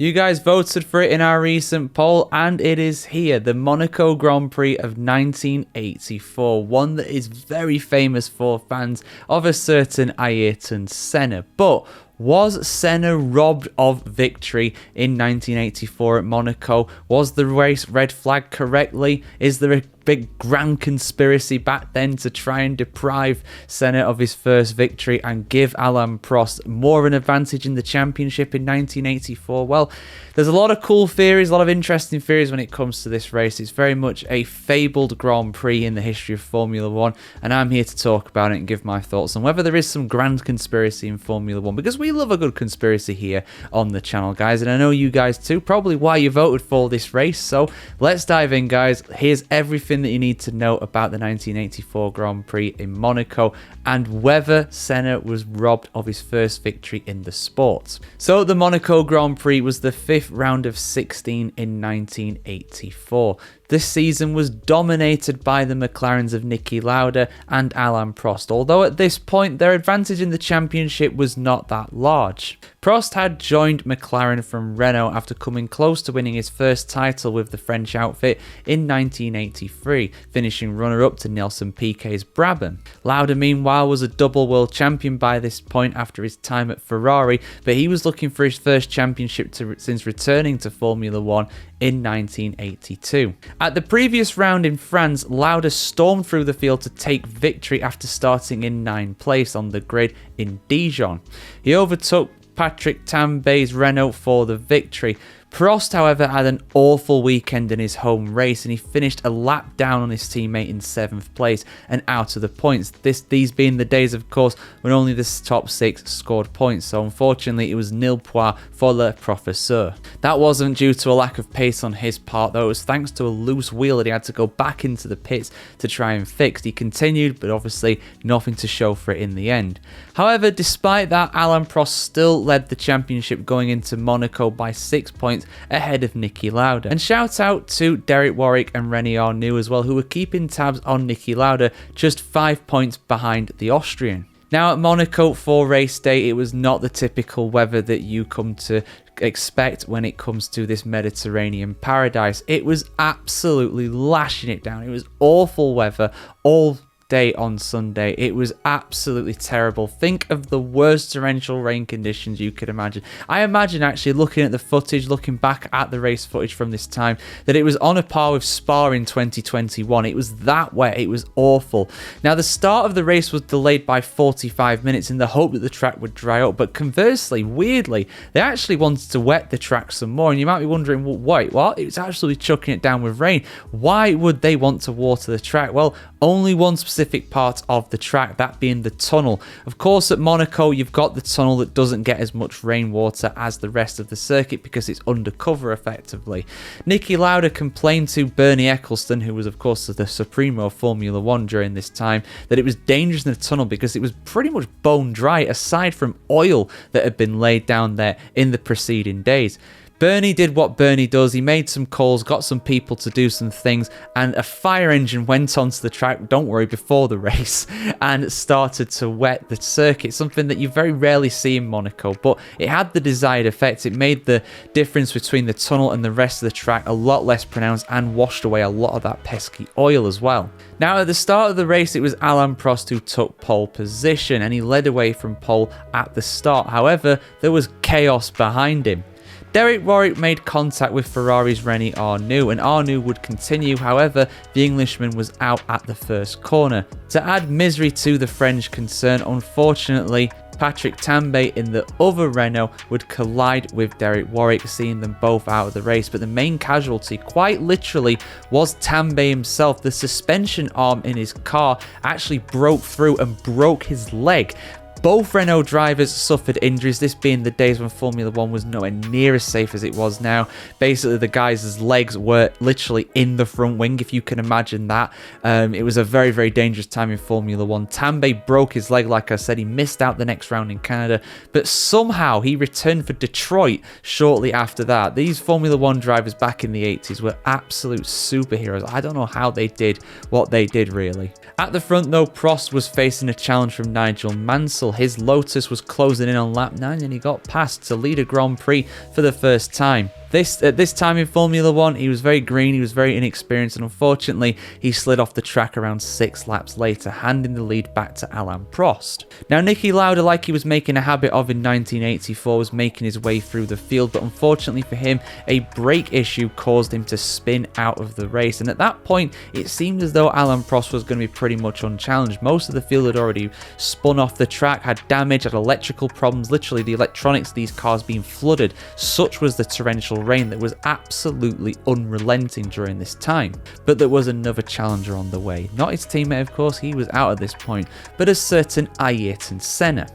You guys voted for it in our recent poll, and it is here, the Monaco Grand Prix of 1984, one that is very famous for fans of a certain Ayrton Senna. But was Senna robbed of victory in 1984 at Monaco? Was the race red flagged correctly? Is there a big grand conspiracy back then to try and deprive Senna of his first victory and give Alain Prost more of an advantage in the championship in 1984? Well, there's a lot of cool theories, a lot of interesting theories when it comes to this race. It's very much a fabled Grand Prix in the history of Formula One, and I'm here to talk about it and give my thoughts on whether there is some grand conspiracy in Formula One, because we love a good conspiracy here on the channel, guys, and I know you guys too, probably why you voted for this race. So let's dive in, guys. Here's everything that you need to know about the 1984 Grand Prix in Monaco and whether Senna was robbed of his first victory in the sport. So the Monaco Grand Prix was the 5th round of 16 in 1984. This season was dominated by the McLarens of Niki Lauda and Alain Prost, although at this point their advantage in the championship was not that large. Prost had joined McLaren from Renault after coming close to winning his first title with the French outfit in 1983, finishing runner-up to Nelson Piquet's Brabham. Lauda, meanwhile, was a double world champion by this point after his time at Ferrari, but he was looking for his first championship since returning to Formula One in 1982. At the previous round in France, Lauda stormed through the field to take victory after starting in 9th place on the grid in Dijon. He overtook Patrick Tambay's Renault for the victory. Prost, however, had an awful weekend in his home race and he finished a lap down on his teammate in 7th place and out of the points. These being the days, of course, when only the top 6 scored points, so unfortunately it was nil point for Le Professeur. That wasn't due to a lack of pace on his part, though. It was thanks to a loose wheel that he had to go back into the pits to try and fix. He continued, but obviously nothing to show for it in the end. However, despite that, Alain Prost still led the championship going into Monaco by 6 points ahead of Niki Lauda. And shout out to Derek Warwick and Rene Arnoux as well, who were keeping tabs on Niki Lauda, just 5 points behind the Austrian. Now at Monaco for race day, it was not the typical weather that you come to expect when it comes to this Mediterranean paradise. It was absolutely lashing it down. It was awful weather all day on Sunday. It was absolutely terrible. Think of the worst torrential rain conditions you could imagine. I imagine, actually, looking at the footage, looking back at the race footage from this time, that it was on a par with Spa in 2021. It was that wet. It was awful. Now, the start of the race was delayed by 45 minutes in the hope that the track would dry up, but conversely, weirdly, they actually wanted to wet the track some more, and you might be wondering, well, wait, what? It's actually chucking it down with rain. Why would they want to water the track? Well, only one specific part of the track, that being the tunnel. Of course, at Monaco, you've got the tunnel that doesn't get as much rainwater as the rest of the circuit because it's undercover effectively. Niki Lauda complained to Bernie Ecclestone, who was of course the Supremo of Formula One during this time, that it was dangerous in the tunnel because it was pretty much bone dry aside from oil that had been laid down there in the preceding days. Bernie did what Bernie does. He made some calls, got some people to do some things, and a fire engine went onto the track, don't worry, before the race, and started to wet the circuit, something that you very rarely see in Monaco, but it had the desired effect. It made the difference between the tunnel and the rest of the track a lot less pronounced and washed away a lot of that pesky oil as well. Now, at the start of the race, it was Alain Prost who took pole position, and he led away from pole at the start. However, there was chaos behind him. Derek Warwick made contact with Ferrari's Rene Arnoux, and Arnoux would continue. However, the Englishman was out at the first corner. To add misery to the French concern, unfortunately, Patrick Tambay in the other Renault would collide with Derek Warwick, seeing them both out of the race. But the main casualty, quite literally, was Tambay himself. The suspension arm in his car actually broke through and broke his leg. Both Renault drivers suffered injuries, this being the days when Formula One was nowhere near as safe as it was now. Basically, the guys' legs were literally in the front wing, if you can imagine that. It was a very, very dangerous time in Formula One. Tambay broke his leg, like I said. He missed out the next round in Canada, but somehow he returned for Detroit shortly after that. These Formula One drivers back in the 80s were absolute superheroes. I don't know how they did what they did, really. At the front, though, Prost was facing a challenge from Nigel Mansell, torrential. His Lotus was closing in on lap 9 and he got past to lead a Grand Prix for the first time. At this time in Formula 1, he was very green, he was very inexperienced, and unfortunately, he slid off the track around 6 laps later, handing the lead back to Alain Prost. Now, Niki Lauda, like he was making a habit of in 1984, was making his way through the field, but unfortunately for him, a brake issue caused him to spin out of the race, and at that point, it seemed as though Alain Prost was going to be pretty much unchallenged. Most of the field had already spun off the track, had damage, had electrical problems, literally the electronics of these cars being flooded. Such was the torrential rain that was absolutely unrelenting during this time. But there was another challenger on the way. Not his teammate, of course, he was out at this point, but a certain Ayrton Senna.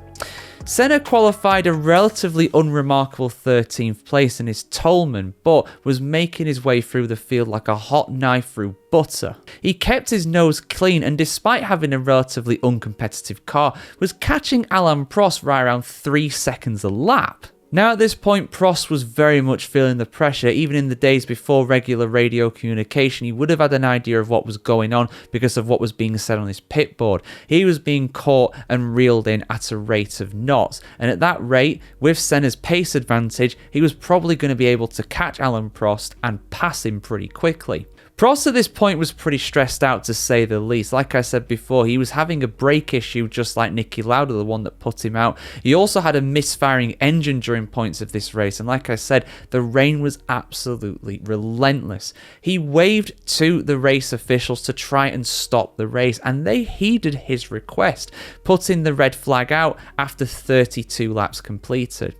Senna qualified a relatively unremarkable 13th place in his Toleman, but was making his way through the field like a hot knife through butter. He kept his nose clean and despite having a relatively uncompetitive car, was catching Alain Prost right around 3 seconds a lap. Now at this point, Prost was very much feeling the pressure. Even in the days before regular radio communication, he would have had an idea of what was going on because of what was being said on his pit board. He was being caught and reeled in at a rate of knots, and at that rate, with Senna's pace advantage, he was probably going to be able to catch Alain Prost and pass him pretty quickly. Prost at this point was pretty stressed out, to say the least. Like I said before, he was having a brake issue just like Niki Lauda, the one that put him out. He also had a misfiring engine during points of this race, and like I said, the rain was absolutely relentless. He waved to the race officials to try and stop the race, and they heeded his request, putting the red flag out after 32 laps completed.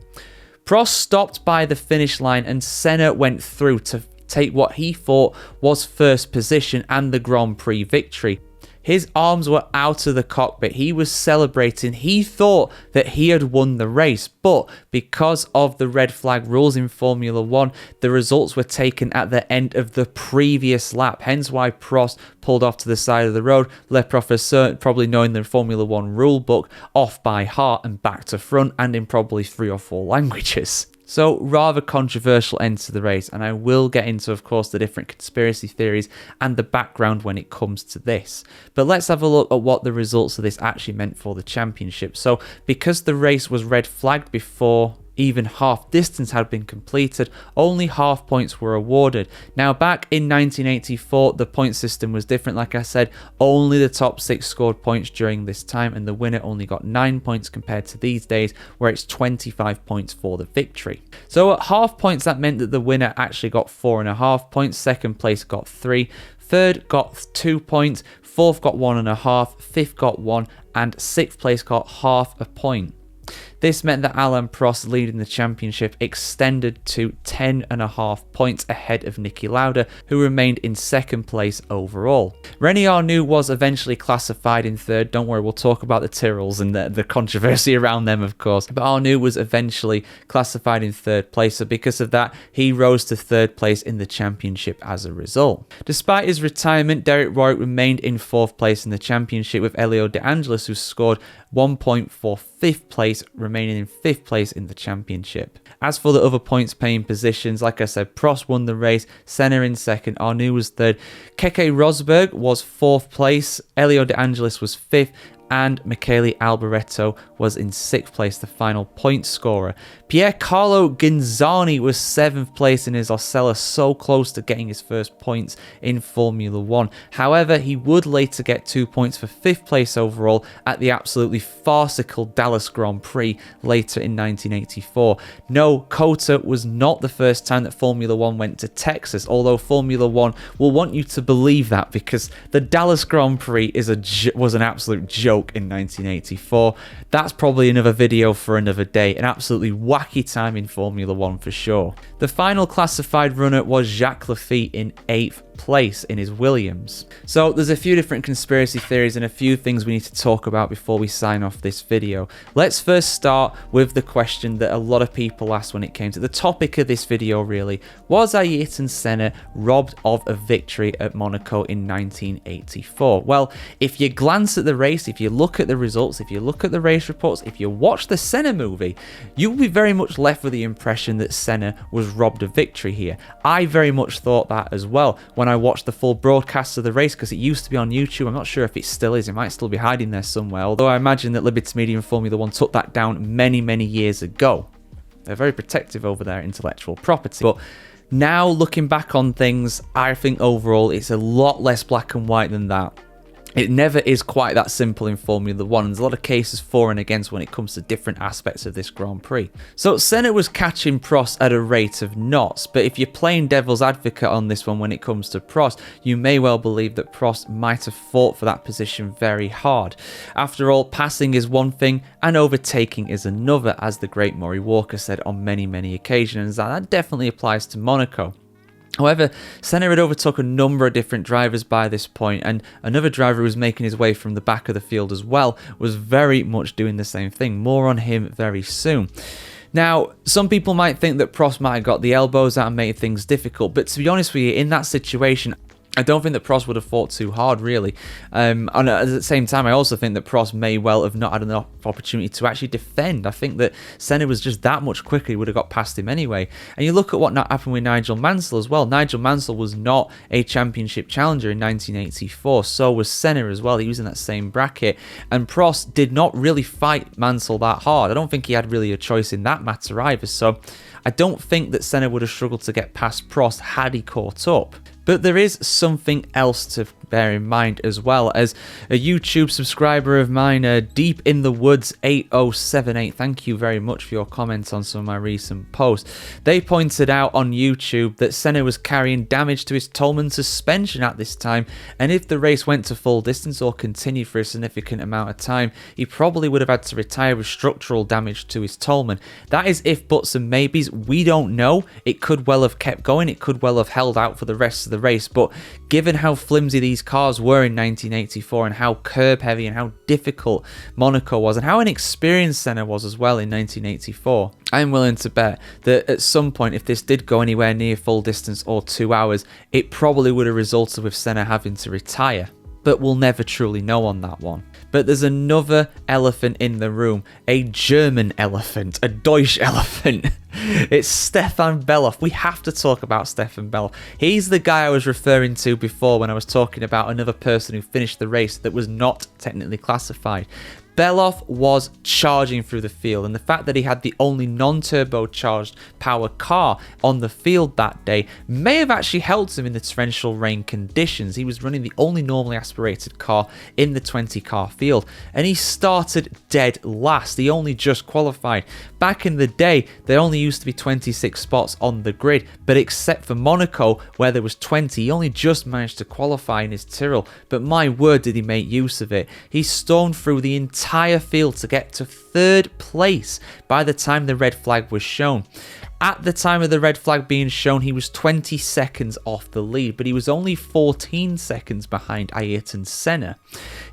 Prost stopped by the finish line and Senna went through to take what he thought was first position and the Grand Prix victory. His arms were out of the cockpit. He was celebrating. He thought that he had won the race, but because of the red flag rules in Formula 1, the results were taken at the end of the previous lap, hence why Prost pulled off to the side of the road. Le Professeur, probably knowing the Formula 1 rule book off by heart and back to front, and in probably 3 or 4 languages. So, rather controversial end to the race, and I will get into, of course, the different conspiracy theories and the background when it comes to this. But let's have a look at what the results of this actually meant for the championship. So, because the race was red flagged before even half distance had been completed, only half points were awarded. Now, back in 1984, the point system was different. Like I said, only the top 6 scored points during this time, and the winner only got 9 points compared to these days, where it's 25 points for the victory. So at half points, that meant that the winner actually got 4.5 points, second place got 3, third got 2 points, fourth got 1.5, fifth got 1, and sixth place got half a point. This meant that Alain Prost, leading the championship, extended to 10.5 points ahead of Niki Lauda, who remained in second place overall. René Arnoux was eventually classified in third. Don't worry, we'll talk about the Tyrrells and the controversy around them, of course. But Arnoux was eventually classified in third place, so because of that, he rose to third place in the championship as a result. Despite his retirement, Derek Warwick remained in fourth place in the championship, with Elio De Angelis, who scored 1 point for fifth place, remaining in fifth place in the championship. As for the other points paying positions, like I said, Prost won the race, Senna in second, Arnoux was third, Keke Rosberg was fourth place, Elio De Angelis was fifth, and Michele Alboreto was in sixth place, the final point scorer. Piercarlo Ghinzani was seventh place in his Osella, so close to getting his first points in Formula 1. However, he would later get 2 points for fifth place overall at the absolutely farcical Dallas Grand Prix later in 1984. No, COTA was not the first time that Formula 1 went to Texas, although Formula 1 will want you to believe that because the Dallas Grand Prix was an absolute joke in 1984. That's probably another video for another day. An absolutely wacky time in Formula 1 for sure. The final classified runner was Jacques Laffite in 8th place in his Williams. So there's a few different conspiracy theories and a few things we need to talk about before we sign off this video. Let's first start with the question that a lot of people asked when it came to the topic of this video really. Was Ayrton Senna robbed of a victory at Monaco in 1984? Well, if you glance at the race, if you look at the results, if you look at the race reports, if you watch the Senna movie, you'll be very much left with the impression that Senna was robbed of victory here. I very much thought that as well when I watched the full broadcast of the race, because it used to be on YouTube. I'm not sure if it still is. It might still be hiding there somewhere, although I imagine that Liberty Media and Formula One took that down many, many years ago. They're very protective over their intellectual property. But now, looking back on things, I think overall it's a lot less black and white than that. It never is quite that simple in Formula One, and there's a lot of cases for and against when it comes to different aspects of this Grand Prix. So Senna was catching Prost at a rate of knots, but if you're playing devil's advocate on this one when it comes to Prost, you may well believe that Prost might have fought for that position very hard. After all, passing is one thing and overtaking is another, as the great Murray Walker said on many, many occasions, and that definitely applies to Monaco. However, Senna had overtook a number of different drivers by this point, and another driver who was making his way from the back of the field as well was very much doing the same thing. More on him very soon. Now, some people might think that Prost might have got the elbows out and made things difficult, but to be honest with you, in that situation, I don't think that Prost would have fought too hard, really. And at the same time, I also think that Prost may well have not had an opportunity to actually defend. I think that Senna was just that much quicker, he would have got past him anyway. And you look at what happened with Nigel Mansell as well. Nigel Mansell was not a championship challenger in 1984. So was Senna as well. He was in that same bracket. And Prost did not really fight Mansell that hard. I don't think he had really a choice in that matter either. So I don't think that Senna would have struggled to get past Prost had he caught up. But there is something else to bear in mind as well, as a YouTube subscriber of mine, Deep in the Woods 8078, thank you very much for your comments on some of my recent posts. They pointed out on YouTube that Senna was carrying damage to his Toleman suspension at this time, and if the race went to full distance or continued for a significant amount of time, he probably would have had to retire with structural damage to his Toleman. That is if buts and maybes. We don't know. It could well have kept going. It could well have held out for the rest of the race, but given how flimsy these cars were in 1984 and how curb heavy and how difficult Monaco was and how inexperienced Senna was as well in 1984, I'm willing to bet that at some point, if this did go anywhere near full distance or 2 hours, it probably would have resulted with Senna having to retire. But we'll never truly know on that one. But there's another elephant in the room, a German elephant, a Deutsch elephant. It's Stefan Bellof. We have to talk about Stefan Bellof. He's the guy I was referring to before when I was talking about another person who finished the race that was not technically classified. Bellof was charging through the field, and the fact that he had the only non-turbocharged power car on the field that day may have actually helped him in the torrential rain conditions. He was running the only normally aspirated car in the 20-car field, and he started dead last. He only just qualified. Back in the day, there only used to be 26 spots on the grid, but except for Monaco, where there was 20, he only just managed to qualify in his Tyrrell, but my word did he make use of it. He stormed through the entire field to get to third place by the time the red flag was shown. At the time of the red flag being shown, he was 20 seconds off the lead, but he was only 14 seconds behind Ayrton Senna.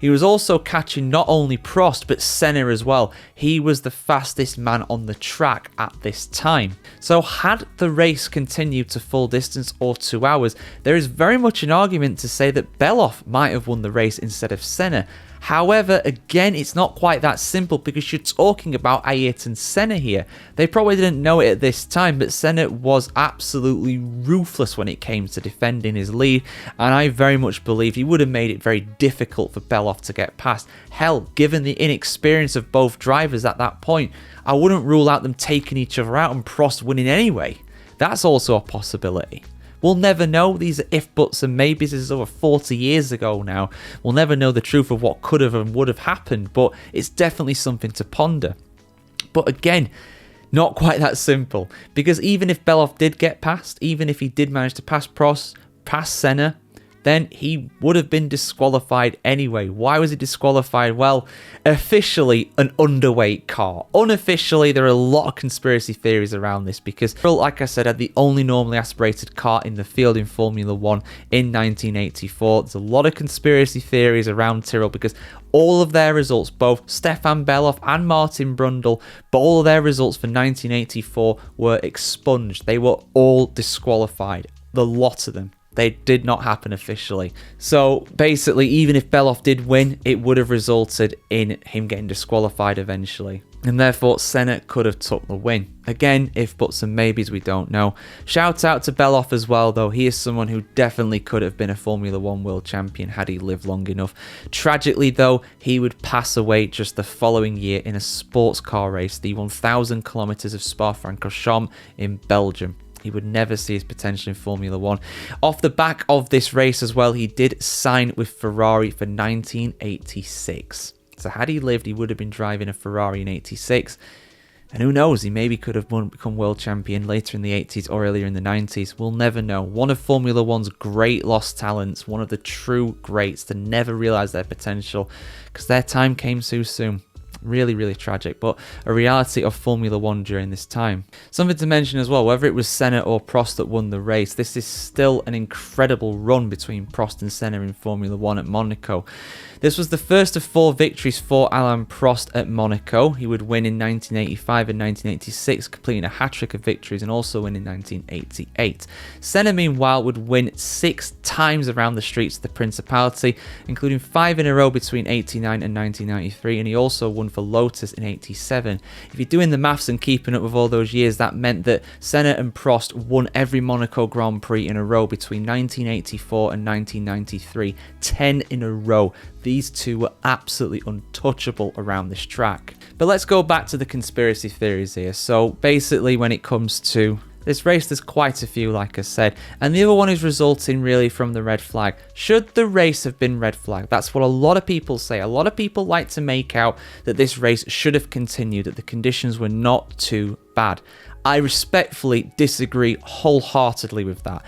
He was also catching not only Prost, but Senna as well. He was the fastest man on the track at this time. So had the race continued to full distance or 2 hours, there is very much an argument to say that Bellof might have won the race instead of Senna. However, again, it's not quite that simple because you're talking about Ayrton Senna here. They probably didn't know it at this time, but Senna was absolutely ruthless when it came to defending his lead, and I very much believe he would have made it very difficult for Bellof to get past. Hell, given the inexperience of both drivers at that point, I wouldn't rule out them taking each other out and Prost winning anyway. That's also a possibility. We'll never know. These are if, buts and maybes. This is over 40 years ago now. We'll never know the truth of what could have and would have happened, but it's definitely something to ponder. But again, not quite that simple, because even if Bellof did get past, even if he did manage to pass Prost, pass Senna, then he would have been disqualified anyway. Why was he disqualified? Well, officially an underweight car. Unofficially, there are a lot of conspiracy theories around this because, like I said, had the only normally aspirated car in the field in Formula One in 1984. There's a lot of conspiracy theories around Tyrrell because all of their results, both Stefan Bellof and Martin Brundle, but all of their results for 1984 were expunged. They were all disqualified. The lot of them. They did not happen officially. So basically, even if Bellof did win, it would have resulted in him getting disqualified eventually. And therefore, Senna could have took the win. Again, if buts and maybes, we don't know. Shout out to Bellof as well, though. He is someone who definitely could have been a Formula 1 world champion had he lived long enough. Tragically, though, he would pass away just the following year in a sports car race, the 1,000 kilometers of Spa-Francorchamps in Belgium. He would never see his potential in Formula 1. Off the back of this race as well, he did sign with Ferrari for 1986. So had he lived, he would have been driving a Ferrari in 86. And who knows, he maybe could have become world champion later in the 80s or earlier in the 90s. We'll never know. One of Formula 1's great lost talents, one of the true greats to never realise their potential because their time came too soon. Really, really tragic, but a reality of Formula 1 during this time. Something to mention as well, whether it was Senna or Prost that won the race, this is still an incredible run between Prost and Senna in Formula 1 at Monaco. This was the first of 4 victories for Alain Prost at Monaco. He would win in 1985 and 1986, completing a hat-trick of victories, and also win in 1988. Senna, meanwhile, would win 6 times around the streets of the Principality, including 5 in a row between 89 and 1993, and he also won for Lotus in 87. If you're doing the maths and keeping up with all those years, that meant that Senna and Prost won every Monaco Grand Prix in a row between 1984 and 1993, 10 in a row. These two were absolutely untouchable around this track. But let's go back to the conspiracy theories here. So basically, when it comes to this race, there's quite a few, like I said. And the other one is resulting really from the red flag. Should the race have been red flag? That's what a lot of people say. A lot of people like to make out that this race should have continued, that the conditions were not too bad. I respectfully disagree wholeheartedly with that.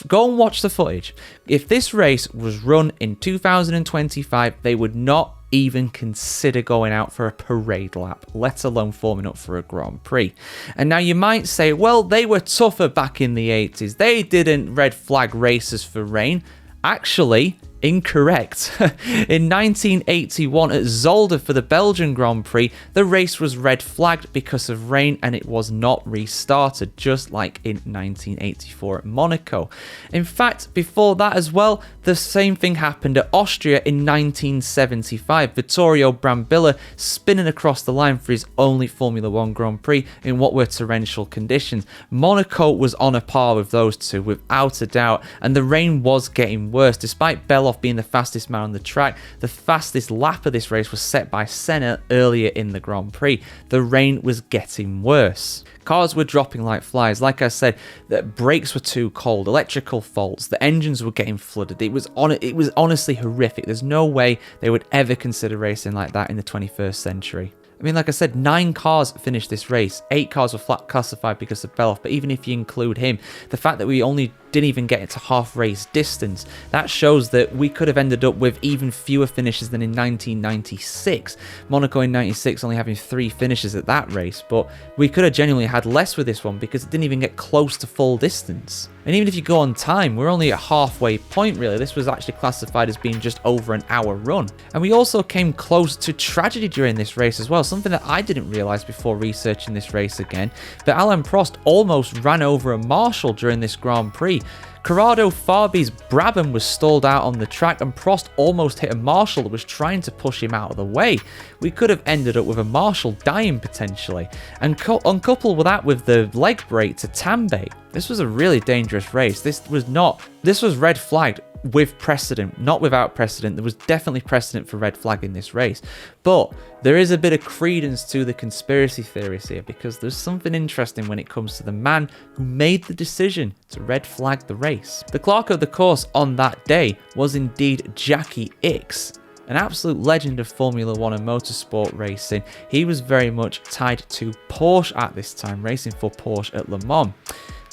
Go and watch the footage. If this race was run in 2025, they would not even consider going out for a parade lap, let alone forming up for a Grand Prix. And now you might say, well, they were tougher back in the 80s. They didn't red flag races for rain. Actually, incorrect. In 1981 at Zolder for the Belgian Grand Prix, the race was red flagged because of rain and it was not restarted, just like in 1984 at Monaco. In fact, before that as well, the same thing happened at Austria in 1975. Vittorio Brambilla spinning across the line for his only Formula 1 Grand Prix in what were torrential conditions. Monaco was on a par with those two, without a doubt, and the rain was getting worse. Despite Bellof being the fastest man on the track, the fastest lap of this race was set by Senna earlier in the Grand Prix. The rain was getting worse. Cars were dropping like flies. Like I said, the brakes were too cold, electrical faults, the engines were getting flooded. It was honestly horrific. There's no way they would ever consider racing like that in the 21st century. I mean, like I said, 9 cars finished this race. 8 cars were flat classified because of Bellof, but even if you include him, the fact that we only didn't even get it to half race distance, that shows that we could have ended up with even fewer finishes than in 1996. Monaco in 96 only having 3 finishes at that race, but we could have genuinely had less with this one because it didn't even get close to full distance. And even if you go on time, we're only at halfway point really. This was actually classified as being just over an hour run. And we also came close to tragedy during this race as well, something that I didn't realise before researching this race again. But Alain Prost almost ran over a marshal during this Grand Prix. Corrado Farbi's Brabham was stalled out on the track and Prost almost hit a marshal that was trying to push him out of the way. We could have ended up with a marshal dying potentially. And uncoupled with that with the leg break to Tambay, this was a really dangerous race. This was red flagged with precedent, not without precedent. There was definitely precedent for red flag in this race. But there is a bit of credence to the conspiracy theories here because there's something interesting when it comes to the man who made the decision to red flag the race. The clerk of the course on that day was indeed Jackie Ickx, an absolute legend of Formula 1 and motorsport racing. He was very much tied to Porsche at this time, racing for Porsche at Le Mans.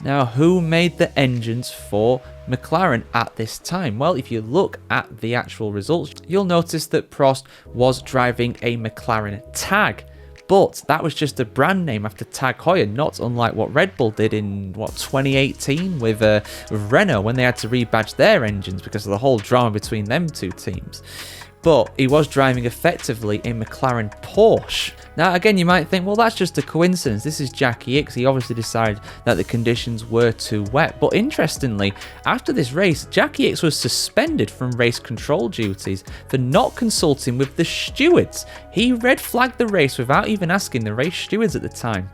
Now, who made the engines for McLaren at this time? Well, if you look at the actual results, you'll notice that Prost was driving a McLaren Tag. But that was just a brand name after Tag Heuer, not unlike what Red Bull did in, 2018 with Renault when they had to rebadge their engines because of the whole drama between them two teams. but he was driving effectively a McLaren Porsche. Now, again, you might think, well, that's just a coincidence. This is Jackie Ickx. He obviously decided that the conditions were too wet. But interestingly, after this race, Jackie Ickx was suspended from race control duties for not consulting with the stewards. He red flagged the race without even asking the race stewards at the time,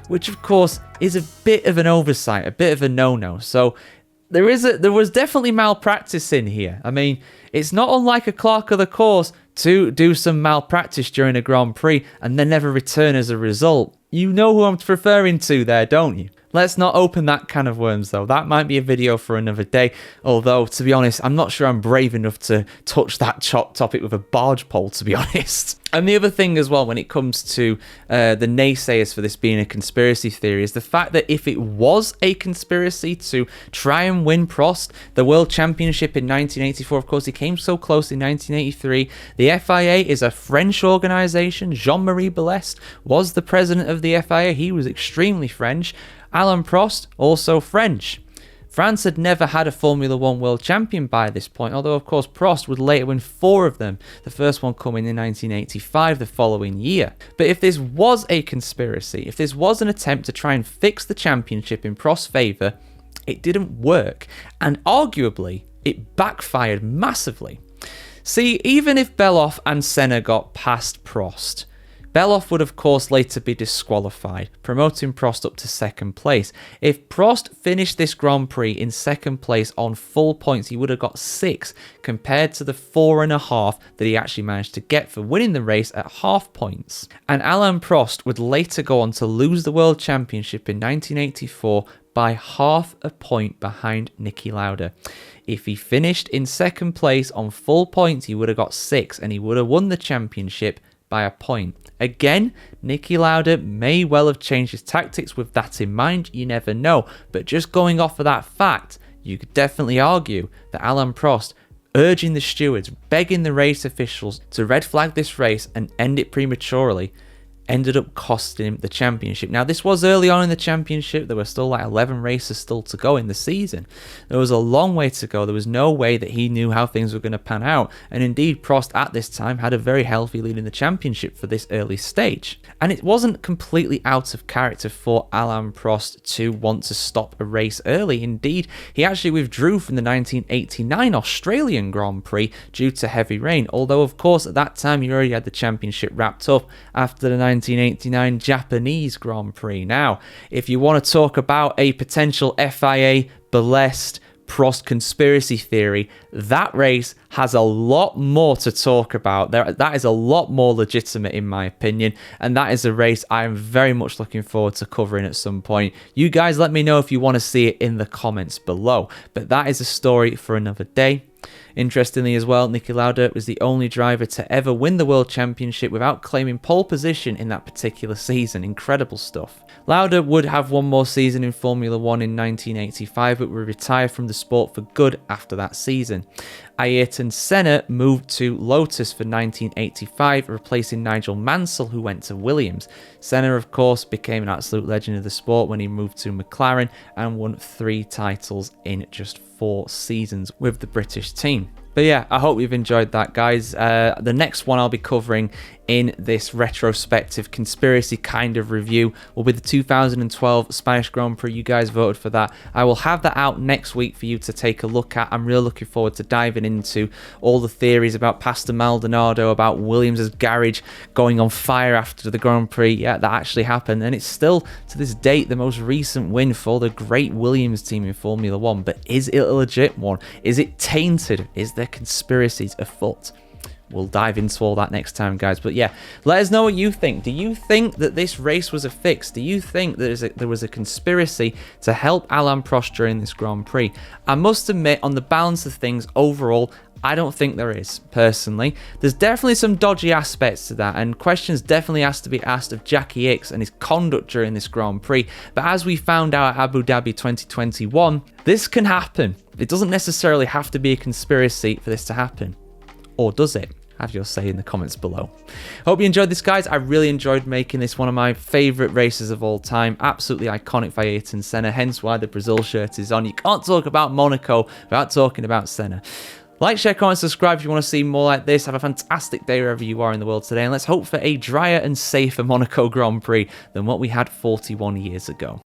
which, of course, is a bit of an oversight, a bit of a no-no. So there was definitely malpractice in here. I mean, it's not unlike a clerk of the course to do some malpractice during a Grand Prix and then never return as a result. You know who I'm referring to there, don't you? Let's not open that can of worms, though. That might be a video for another day. Although, to be honest, I'm not sure I'm brave enough to touch that topic with a barge pole, to be honest. And the other thing as well, when it comes to the naysayers for this being a conspiracy theory, is the fact that if it was a conspiracy to try and win Prost the World Championship in 1984, of course, he came so close in 1983. The FIA is a French organisation. Jean-Marie Balestre was the president of the FIA. He was extremely French. Alain Prost, also French. France had never had a Formula 1 world champion by this point, although of course Prost would later win 4 of them, the first one coming in 1985 the following year. But if this was a conspiracy, if this was an attempt to try and fix the championship in Prost's favour, it didn't work, and arguably it backfired massively. See, even if Belloff and Senna got past Prost, Belloff would of course later be disqualified, promoting Prost up to second place. If Prost finished this Grand Prix in second place on full points, he would have got 6 compared to the 4.5 that he actually managed to get for winning the race at half points. And Alain Prost would later go on to lose the World Championship in 1984 by half a point behind Niki Lauda. If he finished in second place on full points, he would have got 6 and he would have won the championship by a point. Again, Niki Lauda may well have changed his tactics with that in mind, you never know, but just going off of that fact, you could definitely argue that Alain Prost urging the stewards, begging the race officials to red flag this race and end it prematurely, ended up costing him the championship. Now, this was early on in the championship. There were still like 11 races still to go in the season. There was a long way to go. There was no way that he knew how things were going to pan out. And indeed, Prost at this time had a very healthy lead in the championship for this early stage. And it wasn't completely out of character for Alain Prost to want to stop a race early. Indeed, he actually withdrew from the 1989 Australian Grand Prix due to heavy rain. Although, of course, at that time, he already had the championship wrapped up after the 1989 Japanese Grand Prix. Now, if you want to talk about a potential FIA Balestre Prost conspiracy theory, that race has a lot more to talk about. That is a lot more legitimate in my opinion, and that is a race I am very much looking forward to covering at some point. You guys let me know if you want to see it in the comments below, but that is a story for another day. Interestingly as well, Niki Lauda was the only driver to ever win the World Championship without claiming pole position in that particular season. Incredible stuff. Lauda would have one more season in Formula 1 in 1985, but would retire from the sport for good after that season. Ayrton Senna moved to Lotus for 1985, replacing Nigel Mansell, who went to Williams. Senna, of course, became an absolute legend of the sport when he moved to McLaren and won 3 titles in just 4 seasons with the British team. But yeah, I hope you've enjoyed that, guys. The next one I'll be covering in this retrospective conspiracy kind of review will be the 2012 Spanish Grand Prix. You guys voted for that. I will have that out next week for you to take a look at. I'm really looking forward to diving into all the theories about Pastor Maldonado, about Williams' garage going on fire after the Grand Prix. Yeah, that actually happened, and it's still, to this date, the most recent win for the great Williams team in Formula 1. But is it a legit one? Is it tainted? Is there conspiracies afoot? We'll dive into all that next time, guys. But yeah, let us know what you think. Do you think that this race was a fix? Do you think that there was a conspiracy to help Alain Prost during this Grand Prix? I must admit, on the balance of things, overall, I don't think there is, personally. There's definitely some dodgy aspects to that, and questions definitely has to be asked of Jackie Ickx and his conduct during this Grand Prix. But as we found out at Abu Dhabi 2021, this can happen. It doesn't necessarily have to be a conspiracy for this to happen. Or does it? Have your say in the comments below. Hope you enjoyed this, guys. I really enjoyed making this one of my favourite races of all time. Absolutely iconic by Ayrton Senna, hence why the Brazil shirt is on. You can't talk about Monaco without talking about Senna. Like, share, comment, subscribe if you want to see more like this. Have a fantastic day wherever you are in the world today, and let's hope for a drier and safer Monaco Grand Prix than what we had 41 years ago.